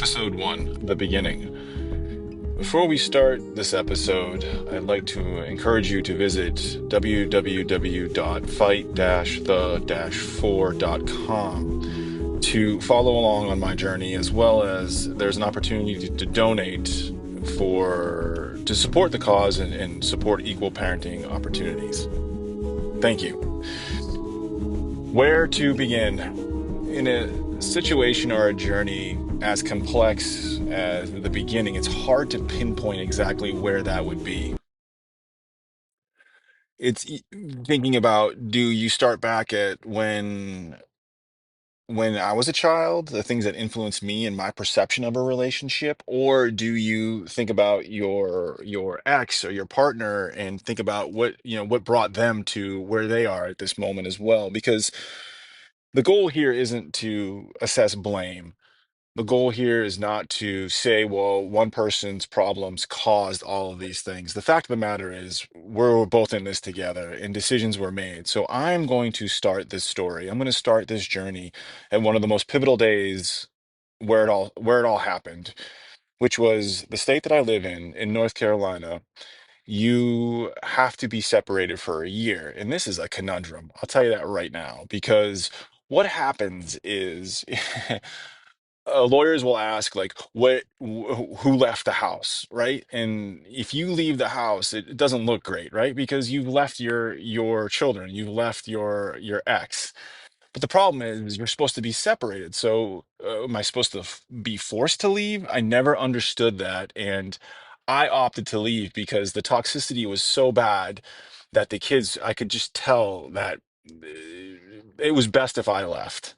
Episode 1, The Beginning. Before we start this episode, I'd like to encourage you to visit www.fight-the-4.com to follow along on my journey, as well as there's an opportunity to donate to support the cause and support equal parenting opportunities. Thank you. Where to begin? In a situation or a journey as complex as the beginning, it's hard to pinpoint exactly where that would be. It's thinking about, do you start back at when I was a child, the things that influenced me and my perception of a relationship, or do you think about your ex or your partner and think about what brought them to where they are at this moment as well? Because the goal here isn't to assess blame. The goal here is not to say, well, one person's problems caused all of these things. The fact of the matter is, we're both in this together and decisions were made. So I'm going to start this story. I'm going to start this journey at one of the most pivotal days where it all happened, which was the state that I live in North Carolina. You have to be separated for a year. And this is a conundrum. I'll tell you that right now, because what happens is lawyers will ask like who left the house, right? And if you leave the house, it doesn't look great, right? Because you've left your children, you've left your ex. But the problem is you're supposed to be separated. So am I supposed to be forced to leave? I never understood that, and I opted to leave because the toxicity was so bad that the kids, I could just tell that it was best if I left.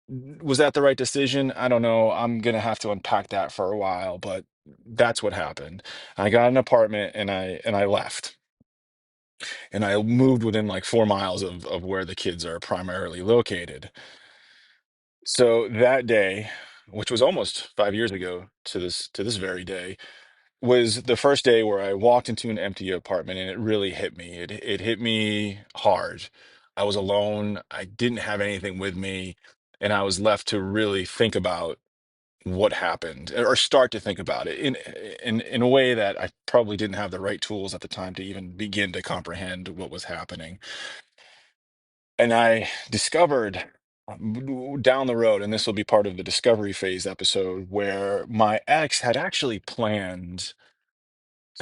Was that the right decision? I don't know. I'm gonna have to unpack that for a while, but that's what happened. I got an apartment and I left. And I moved within like 4 miles of where the kids are primarily located. So that day, which was almost 5 years ago to this very day, was the first day where I walked into an empty apartment and it really hit me. It hit me hard. I was alone. I didn't have anything with me, and I was left to really think about what happened or start to think about it in a way that I probably didn't have the right tools at the time to even begin to comprehend what was happening. And I discovered down the road, and this will be part of the discovery phase episode, where my ex had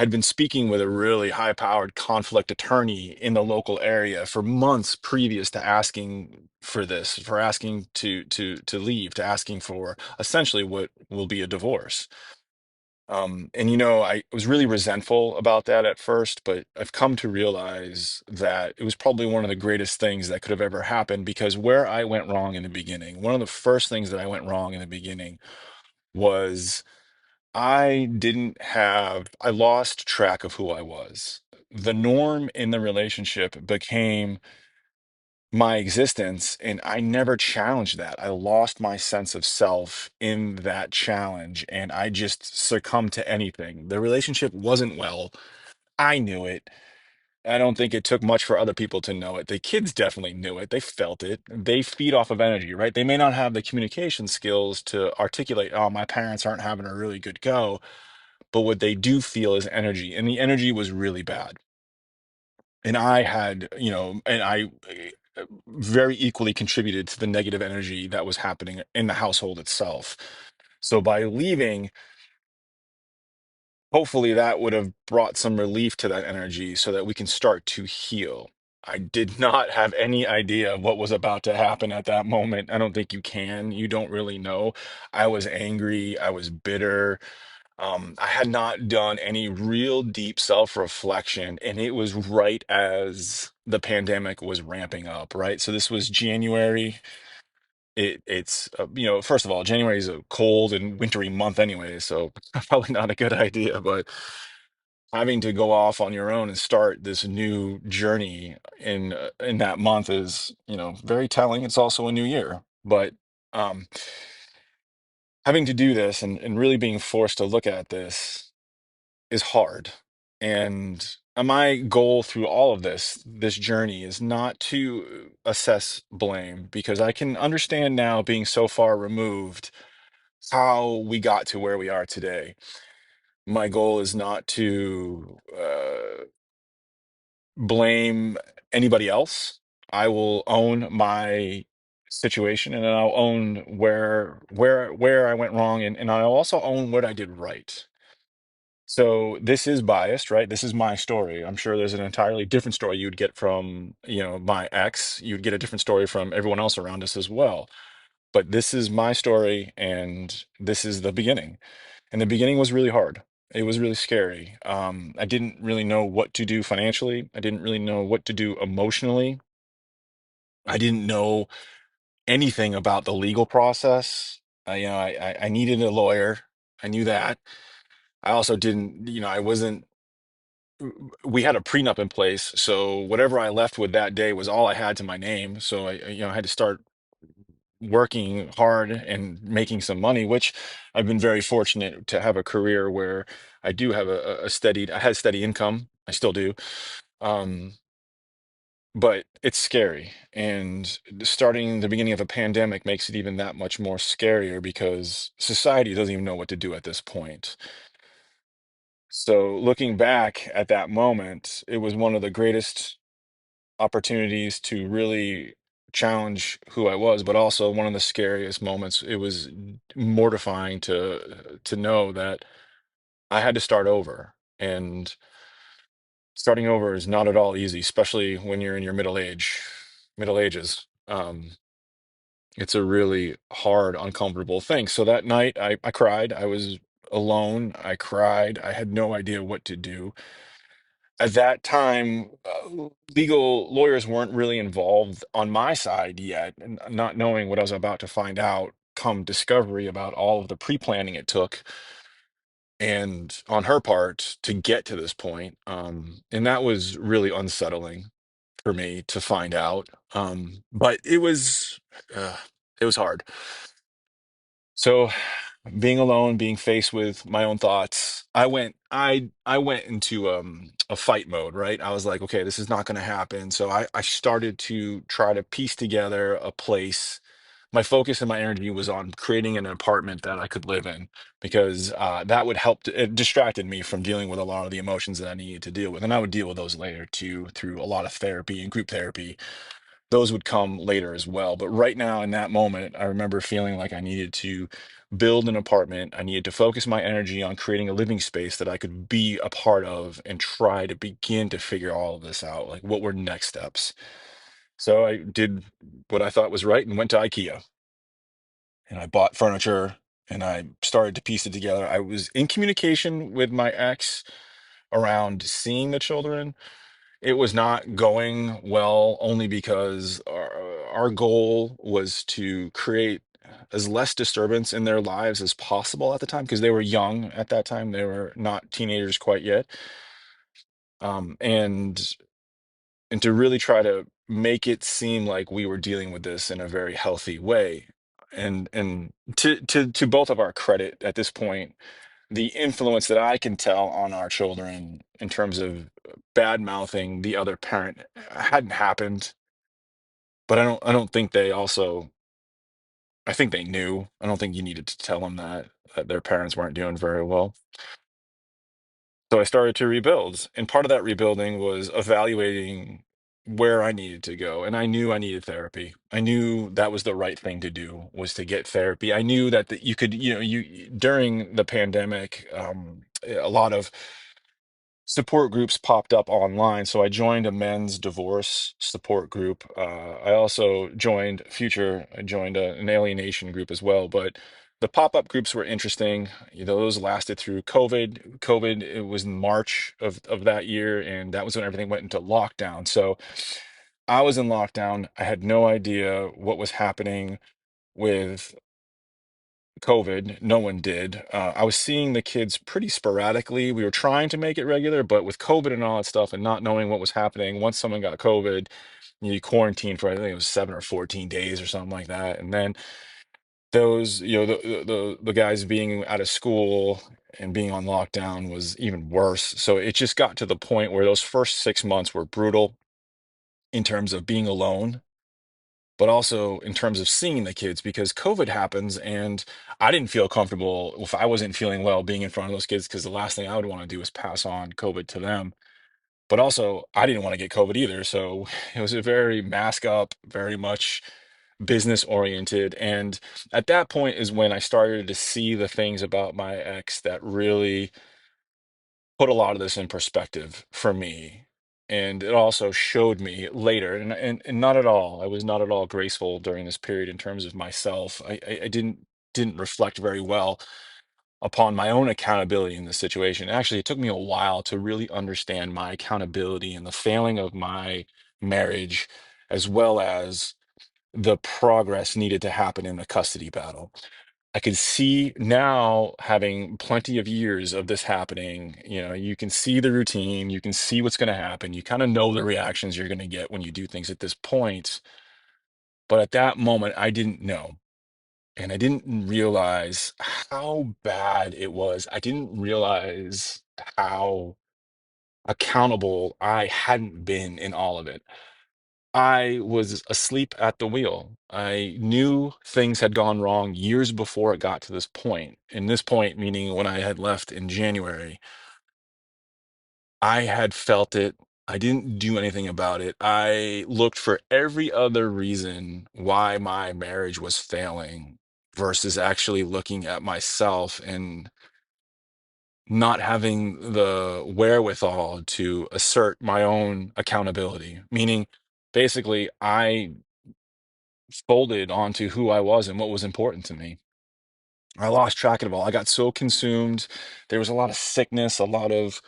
been speaking with a really high powered conflict attorney in the local area for months previous to asking for this, for asking to leave, to asking for essentially what will be a divorce. I was really resentful about that at first, but I've come to realize that it was probably one of the greatest things that could have ever happened, because where I went wrong in the beginning, one of the first things that I went wrong in the beginning was I lost track of who I was. The norm in the relationship became my existence, and I never challenged that. I lost my sense of self in that challenge, and I just succumbed to anything. The relationship wasn't well. I knew it. I don't think it took much for other people to know it. The kids definitely knew it. They felt it. They feed off of energy, right? They may not have the communication skills to articulate, oh, my parents aren't having a really good go, but what they do feel is energy, and the energy was really bad. And I very equally contributed to the negative energy that was happening in the household itself. So by leaving, hopefully that would have brought some relief to that energy so that we can start to heal. I did not have any idea what was about to happen at that moment. I don't think you can. You don't really know. I was angry. I was bitter. I had not done any real deep self-reflection, and it was right as the pandemic was ramping up, right? So this was January. First of all, January is a cold and wintry month anyway, so probably not a good idea, but having to go off on your own and start this new journey in that month is, very telling. It's also a new year, but um having to do this and really being forced to look at this is hard. And my goal through all of this journey is not to assess blame, because I can understand now, being so far removed, how we got to where we are today. My goal is not to blame anybody else. I will own my situation, and then I'll own where I went wrong, and I'll also own what I did right. So this is biased, right? This is my story. I'm sure there's an entirely different story you'd get from, my ex. You'd get a different story from everyone else around us as well. But this is my story, and this is the beginning. And the beginning was really hard. It was really scary. I didn't really know what to do financially. I didn't really know what to do emotionally. I didn't know anything about the legal process. I needed a lawyer. I knew that. I also didn't, I wasn't. We had a prenup in place, so whatever I left with that day was all I had to my name. So I had to start working hard and making some money, which I've been very fortunate to have a career where I do have I had steady income. I still do. Um, but it's scary. And starting the beginning of a pandemic makes it even that much more scarier because society doesn't even know what to do at this point. So looking back at that moment, it was one of the greatest opportunities to really challenge who I was, but also one of the scariest moments. It was mortifying to know that I had to start over. And starting over is not at all easy, especially when you're in your middle ages. It's a really hard, uncomfortable thing. So that night I cried. I was alone. I cried. I had no idea what to do at that time. Legal lawyers weren't really involved on my side yet, and not knowing what I was about to find out come discovery about all of the pre-planning it took and on her part to get to this point. And that was really unsettling for me to find out. But uh, it was hard. So being alone, being faced with my own thoughts, I went into a fight mode, right? I was like, okay, this is not going to happen. So I started to try to piece together a place. My focus and my energy was on creating an apartment that I could live in because that would help. It distracted me from dealing with a lot of the emotions that I needed to deal with, and I would deal with those later too through a lot of therapy and group therapy. Those would come later as well. But right now, in that moment, I remember feeling like I needed to build an apartment. I needed to focus my energy on creating a living space that I could be a part of and try to begin to figure all of this out. Like, what were next steps? So I did what I thought was right and went to IKEA and I bought furniture and I started to piece it together. I was in communication with my ex around seeing the children. It was not going well only because our goal was to create as less disturbance in their lives as possible at the time because they were young at that time. They were not teenagers quite yet. And to really try to make it seem like we were dealing with this in a very healthy way. And to both of our credit at this point, the influence that I can tell on our children in terms of bad mouthing the other parent hadn't happened, but I don't think they also I think they knew. I don't think you needed to tell them that their parents weren't doing very well. So I started to rebuild, and part of that rebuilding was evaluating where I needed to go, and I knew I needed therapy. I knew that was the right thing to do was to get therapy. I knew that you could, you during the pandemic, a lot of support groups popped up online. So I joined a men's divorce support group. I also joined Future. I joined an alienation group as well. But the pop-up groups were interesting. Those lasted through COVID. COVID, it was in March of that year, and that was when everything went into lockdown. So I was in lockdown. I had no idea what was happening with COVID. No one did. I was seeing the kids pretty sporadically. We were trying to make it regular, but with COVID and all that stuff and not knowing what was happening, once someone got COVID, you quarantine for I think it was 7 or 14 days or something like that. And then those, the guys being out of school and being on lockdown was even worse. So it just got to the point where those first 6 months were brutal in terms of being alone but also in terms of seeing the kids because COVID happens and I didn't feel comfortable if I wasn't feeling well being in front of those kids because the last thing I would want to do is pass on COVID to them. But also, I didn't want to get COVID either. So it was a very mask up, very much business oriented. And at that point is when I started to see the things about my ex that really put a lot of this in perspective for me. And it also showed me later, and not at all, I was not at all graceful during this period in terms of myself. I didn't reflect very well upon my own accountability in this situation. Actually, it took me a while to really understand my accountability and the failing of my marriage, as well as the progress needed to happen in the custody battle. I can see now, having plenty of years of this happening, you can see the routine, you can see what's going to happen. You kind of know the reactions you're going to get when you do things at this point. But at that moment, I didn't know. And I didn't realize how bad it was. I didn't realize how accountable I hadn't been in all of it. I was asleep at the wheel. I knew things had gone wrong years before it got to this point. And this point, meaning when I had left in January, I had felt it. I didn't do anything about it. I looked for every other reason why my marriage was failing versus actually looking at myself and not having the wherewithal to assert my own accountability. Meaning, basically, I folded onto who I was and what was important to me. I lost track of it all. I got so consumed. There was a lot of sickness, a lot of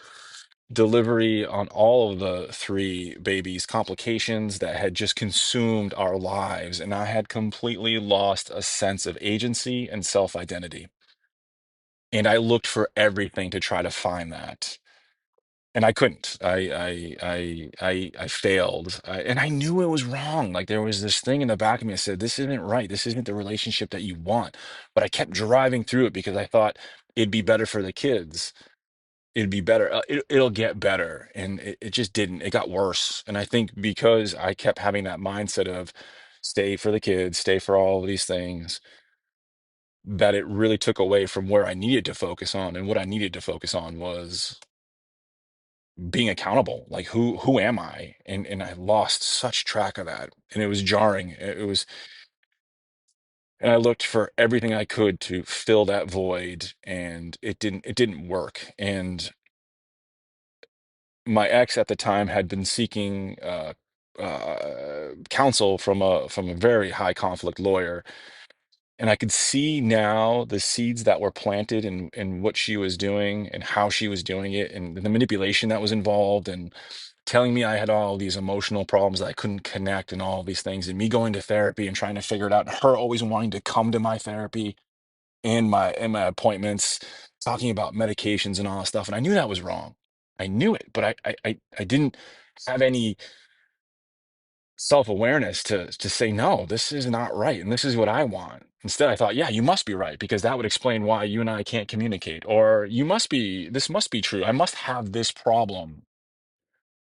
delivery on all of the three babies, complications that had just consumed our lives. And I had completely lost a sense of agency and self-identity. And I looked for everything to try to find that. And I couldn't. I failed, and I knew it was wrong. Like there was this thing in the back of me that said, "This isn't right. This isn't the relationship that you want." But I kept driving through it because I thought it'd be better for the kids. It'd be better. It'll get better, and it just didn't. It got worse. And I think because I kept having that mindset of stay for the kids, stay for all of these things, that it really took away from where I needed to focus on. And what I needed to focus on was being accountable. Like who am I? And I lost such track of that. And it was jarring. It was, and I looked for everything I could to fill that void, and it didn't work. And my ex at the time had been seeking counsel from a very high conflict lawyer. And I could see now the seeds that were planted in what she was doing and how she was doing it and the manipulation that was involved and telling me I had all these emotional problems that I couldn't connect and all these things, and me going to therapy and trying to figure it out, and her always wanting to come to my therapy and my appointments, talking about medications and all that stuff. And I knew that was wrong. I knew it, but I didn't have any self-awareness to say, no, this is not right, and this is what I want. Instead, I thought, yeah, you must be right, because that would explain why you and I can't communicate. Or this must be true. I must have this problem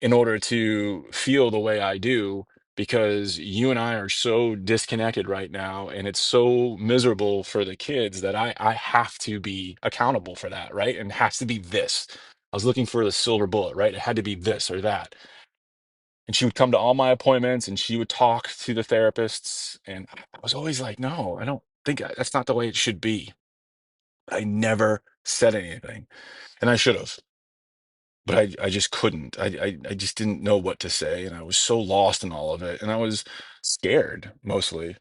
in order to feel the way I do, because you and I are so disconnected right now, and it's so miserable for the kids that I have to be accountable for that, right? And it has to be this. I was looking for the silver bullet, right? It had to be this or that. And she would come to all my appointments and she would talk to the therapists. And I was always like, no, I don't think that's not the way it should be. I never said anything, and I should have, but I just couldn't. I just didn't know what to say, and I was so lost in all of it, and I was scared mostly.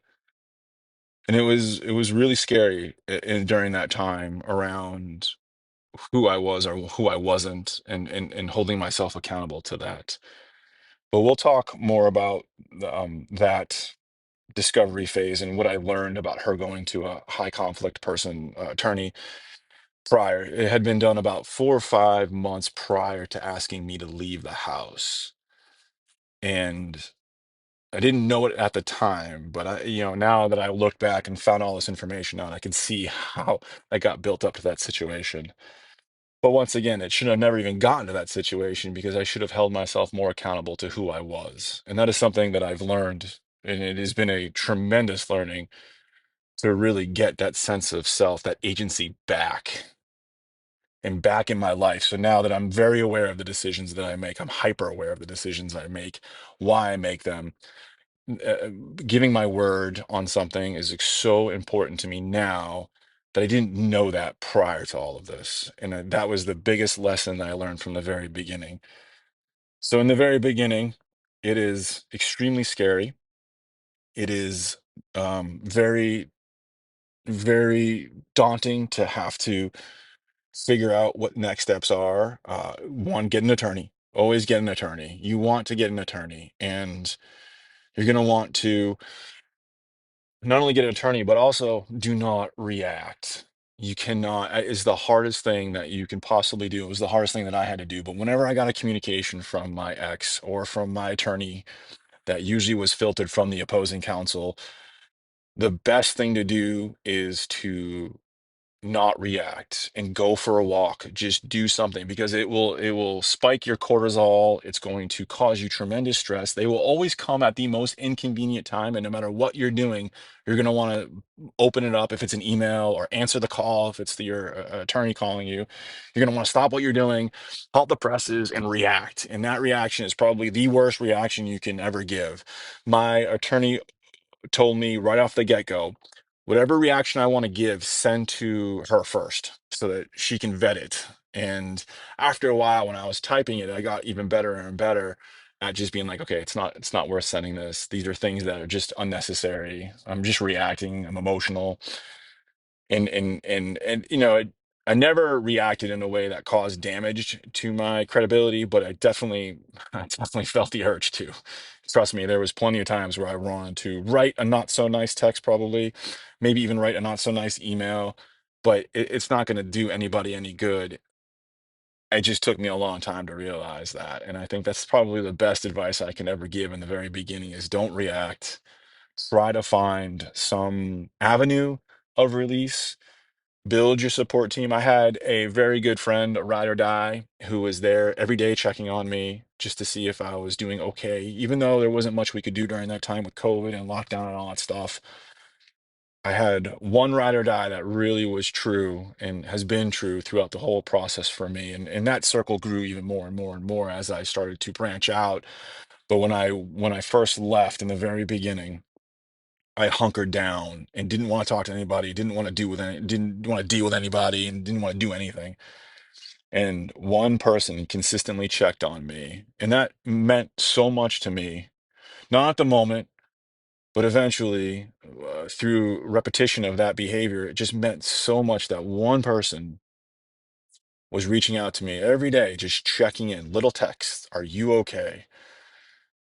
And it was really scary during that time around who I was or who I wasn't, and holding myself accountable to that. But we'll talk more about that discovery phase and what I learned about her going to a high conflict attorney prior. It had been done about 4 or 5 months prior to asking me to leave the house. And I didn't know it at the time, but now that I looked back and found all this information out, I can see how I got built up to that situation. But once again, it should have never even gotten to that situation because I should have held myself more accountable to who I was. And that is something that I've learned And it has been a tremendous learning to really get that sense of self, that agency back and back in my life. So now that I'm very aware of the decisions that I make, I'm hyper aware of the decisions I make, why I make them. uh, Giving my word on something is so important to me now that I didn't know that prior to all of this. And that was the biggest lesson that I learned from the very beginning. So, in the very beginning, it is extremely scary. It is very, very daunting to have to figure out what next steps are. One, get an attorney. Always get an attorney. You want to get an attorney, and you're going to want to not only get an attorney, but also do not react. You cannot, is the hardest thing that you can possibly do. It was the hardest thing that I had to do. But whenever I got a communication from my ex or from my attorney that usually was filtered from the opposing counsel, the best thing to do is to not react and go for a walk. Just do something, because it will spike your cortisol. It's going to cause you tremendous stress. They will always come at the most inconvenient time, and no matter what you're doing, you're going to want to open it up. If it's an email, or answer the call if it's your attorney calling you, you're going to want to stop what you're doing, halt the presses, and react. And that reaction is probably the worst reaction you can ever give. My attorney told me right off the get-go, whatever reaction I want to give, send to her first so that she can vet it. And after a while, when I was typing it, I got even better and better at just being like, okay, it's not worth sending this. These are things that are just unnecessary. I'm just reacting. I'm emotional. And I never reacted in a way that caused damage to my credibility, but I definitely felt the urge to. Trust me, there was plenty of times where I wanted to write a not so nice text, probably, maybe even write a not so nice email, but it's not going to do anybody any good. It just took me a long time to realize that, and I think that's probably the best advice I can ever give in the very beginning: is don't react. Try to find some avenue of release. Build your support team. I had a very good friend, a ride or die, who was there every day checking on me just to see if I was doing okay. Even though there wasn't much we could do during that time with COVID and lockdown and all that stuff, I had one ride or die that really was true and has been true throughout the whole process for me. And that circle grew even more and more and more as I started to branch out. But when I first left in the very beginning, I hunkered down and didn't want to talk to anybody, didn't want to deal with anybody, and didn't want to do anything. And one person consistently checked on me, and that meant so much to me. Not at the moment, but eventually, through repetition of that behavior, it just meant so much that one person was reaching out to me every day, just checking in, little texts, "Are you okay?"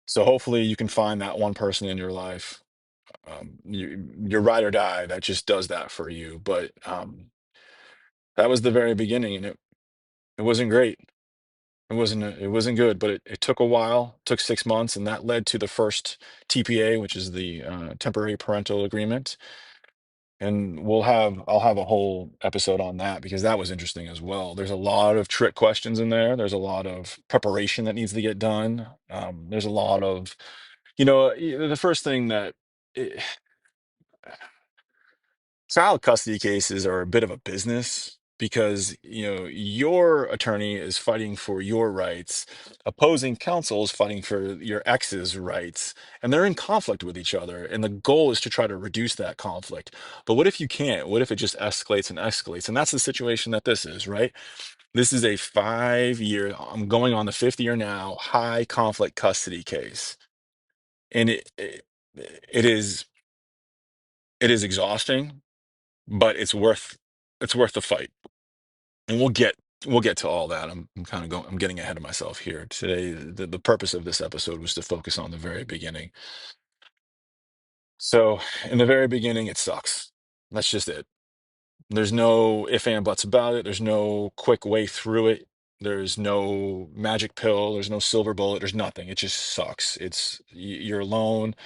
So hopefully you can find that one person in your life, your ride or die, that just does that for you. But that was the very beginning, and it wasn't great. It wasn't good, but it took a while. Took 6 months, and that led to the first TPA, which is the temporary parental agreement. And I'll have a whole episode on that, because that was interesting as well. There's a lot of trick questions in there. There's a lot of preparation that needs to get done. There's a lot of, the first thing that eh, child custody cases are a bit of a business, because your attorney is fighting for your rights, opposing counsel is fighting for your ex's rights, and they're in conflict with each other, and the goal is to try to reduce that conflict. But what if you can't? What if it just escalates and escalates? And that's the situation that this is, right? This is a 5 year, I'm going on the fifth year now, high conflict custody case. And it is exhausting, but it's worth the fight. And we'll get to all that. I'm kind of going. I'm getting ahead of myself here today. The purpose of this episode was to focus on the very beginning. So in the very beginning, it sucks. That's just it. There's no if and buts about it. There's no quick way through it. There's no magic pill. There's no silver bullet. There's nothing. It just sucks. You're alone.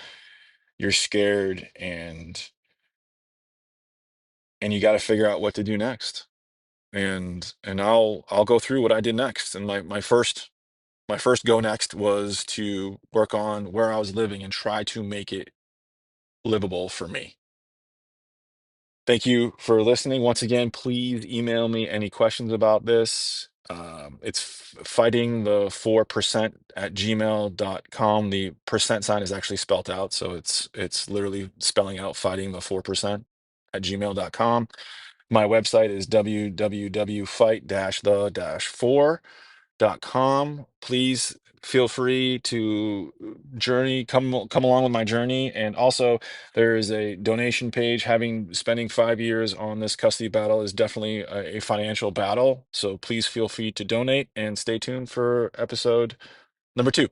You're scared, and you got to figure out what to do next. And I'll go through what I did next. And my first go next was to work on where I was living and try to make it livable for me. Thank you for listening. Once again, please email me any questions about this. It's fighting the 4% at gmail.com. The percent sign is actually spelt out, so it's literally spelling out fighting the 4% at gmail.com. My website is www.fight-the-4.com. Please feel free to come along with my journey. And also, there is a donation page. Having spending 5 years on this custody battle is definitely a financial battle. So please feel free to donate and stay tuned for episode number 2.